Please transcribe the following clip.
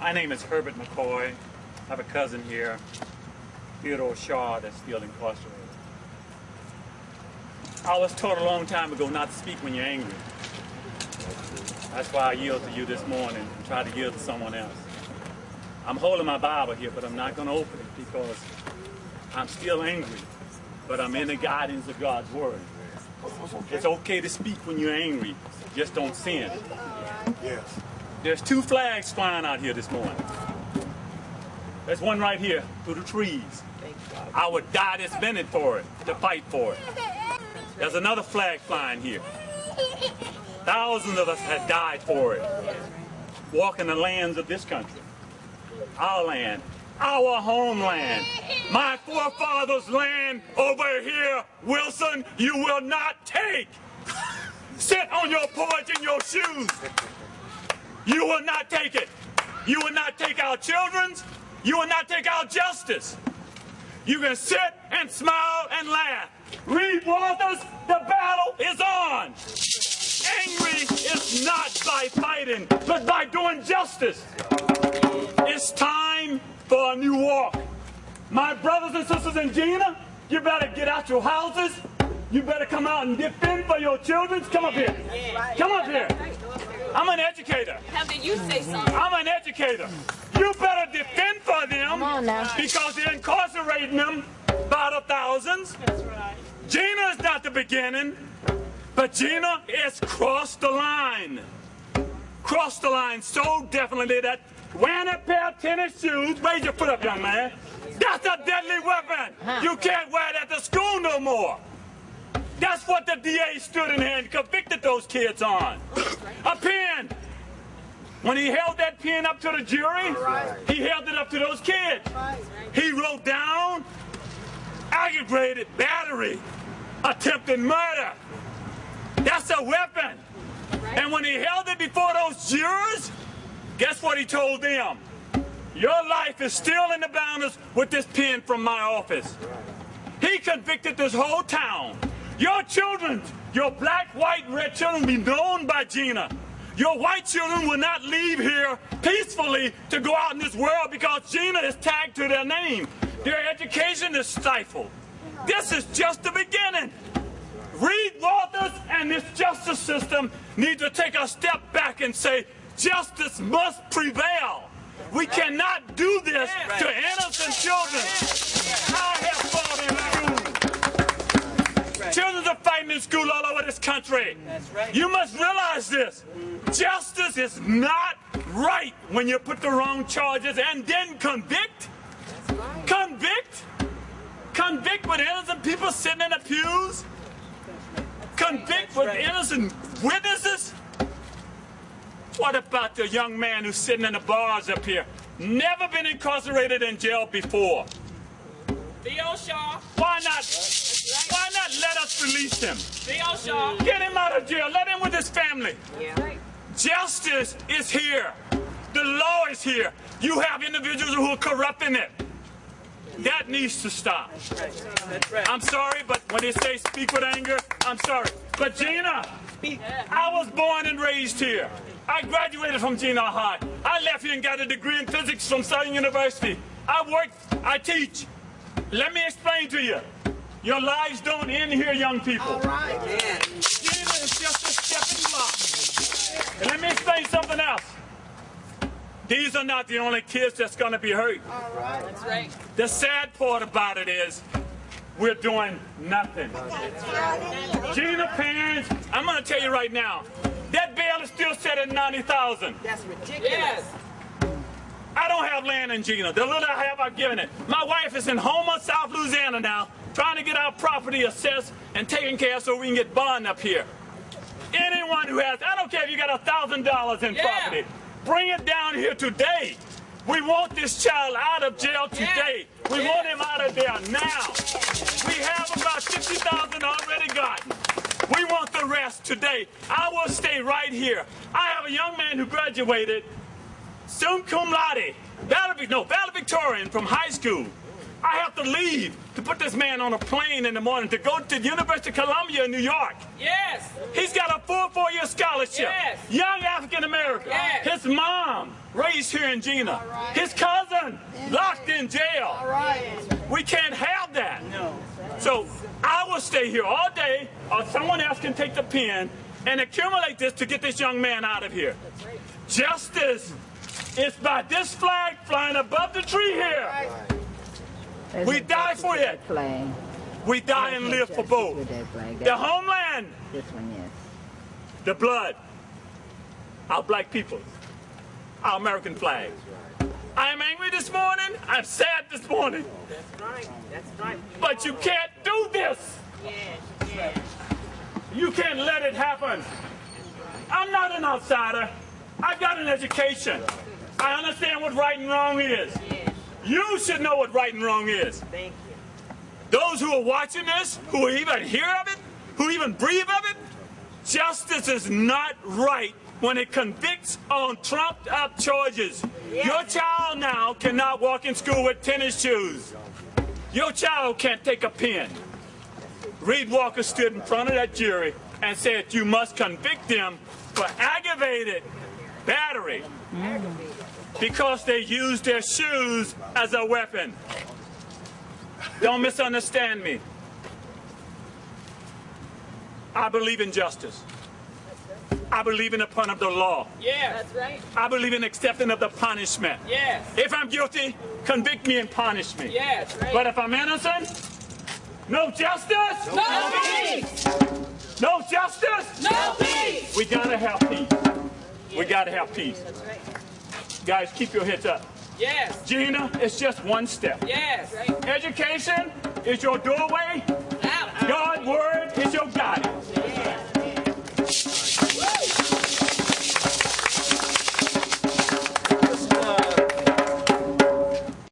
My name is Herbert McCoy. I have a cousin here, Theodore Shaw, that's still incarcerated. I was told a long time ago not to speak when you're angry. That's why I yield to you this morning and try to yield to someone else. I'm holding my Bible here, but I'm not going to open it because I'm still angry, but I'm in the guidance of God's Word. It's okay to speak when you're angry, just don't sin. Yes. There's two flags flying out here this morning. There's one right here through the trees. I would die this minute for it, to fight for it. There's another flag flying here. Thousands of us have died for it. Walking the lands of this country. Our land, our homeland. My forefathers' land over here, Wilson, you will not take. Sit on your porch in your shoes. You will not take it. You will not take our children's. You will not take our justice. You can sit and smile and laugh. Read Walters, the battle is on. Angry is not by fighting, but by doing justice. It's time for a new walk. My brothers and sisters in Jena, you better get out your houses. You better come out and defend for your children. Come up here. Come up here. I'm an educator. How did you say something? I'm an educator. You better defend for them because they're incarcerating them by the thousands. That's right. Jena is not the beginning, but Jena has crossed the line. Crossed the line so definitely that wearing a pair of tennis shoes, raise your foot up, young man. That's a deadly weapon. You can't wear that to school no more. That's what the DA stood in here and convicted those kids on. A pen. When he held that pen up to the jury, he held it up to those kids. He wrote down aggravated battery, attempted murder. That's a weapon. And when he held it before those jurors, guess what he told them? Your life is still in the boundaries with this pen from my office. He convicted this whole town. Your children, your black, white, red children will be known by Jena. Your white children will not leave here peacefully to go out in this world because Jena is tagged to their name. Their education is stifled. This is just the beginning. Reed Walters and this justice system need to take a step back and say, justice must prevail. We cannot do this to innocent children. I have fought in school. Children are fighting in school all over this country. You must realize this. Justice is not right when you put the wrong charges and then convict. Convict? Convict with innocent people sitting in the pews? Convict with innocent witnesses? What about the young man who's sitting in the bars up here? Never been incarcerated in jail before. Theo Shaw. Why not let us release him? Theo Shaw. Get him out of jail. Let him with his family. Yeah. Justice is here. The law is here. You have individuals who are corrupting it. That needs to stop. That's right. I'm sorry, but when they say speak with anger, I'm sorry. But Jena, I was born and raised here. I graduated from Jena High. I left here and got a degree in physics from Southern University. I teach. Let me explain to you. Your lives don't end here, young people. All right. Jena is just a stepping block. And let me explain something else. These are not the only kids that's going to be hurt. All right. That's right. The sad part about it is we're doing nothing. Jena parents, I'm going to tell you right now, that bail is still set at $90,000. That's ridiculous. Yes. I don't have land in Jena. The little I have, I've given it. My wife is in Homer, South Louisiana now, trying to get our property assessed and taken care of so we can get bond up here. Anyone who has, I don't care if you got $1,000 in property, bring it down here today. We want this child out of jail today. We want him out of there now. We have about 50,000 already gotten. We want the rest today. I will stay right here. I have a young man who graduated summa cum laude, valedictorian from high school. I have to leave to put this man on a plane in the morning to go to the University of Columbia in New York. Yes. He's got a full 4-year scholarship. Yes. Young African American. Yes. His mom raised here in Jena. His cousin locked in jail. We can't have that. No. So I will stay here all day, or someone else can take the pen and accumulate this to get this young man out of here. Justice is by this flag flying above the tree here. We die for it. We die and live for both. The homeland, This one, yes. the blood, our black people, our American flag. I am angry this morning. I'm sad this morning. That's right. That's right. But you can't do this. Yes. Yes. You can't let it happen. I'm not an outsider. I got an education. I understand what right and wrong is. Yes. You should know what right and wrong is. Thank you. Those who are watching this, who even hear of it, who even breathe of it, justice is not right when it convicts on trumped up charges. Your child now cannot walk in school with tennis shoes. Your child can't take a pen. Reed Walker stood in front of that jury and said you must convict them for aggravated battery because they used their shoes as a weapon. Don't misunderstand me. I believe in justice. I believe in the punishment of the law. Yes. That's right. I believe in accepting of the punishment. Yes. If I'm guilty, convict me and punish me. Yes. Right. But if I'm innocent, no justice, no peace. no justice, No peace. we gotta have peace. We gotta have peace. That's right. Guys, keep your heads up. Yes. Jena, it's just one step. Yes. Right. Education is your doorway. Out. God's word is your guidance.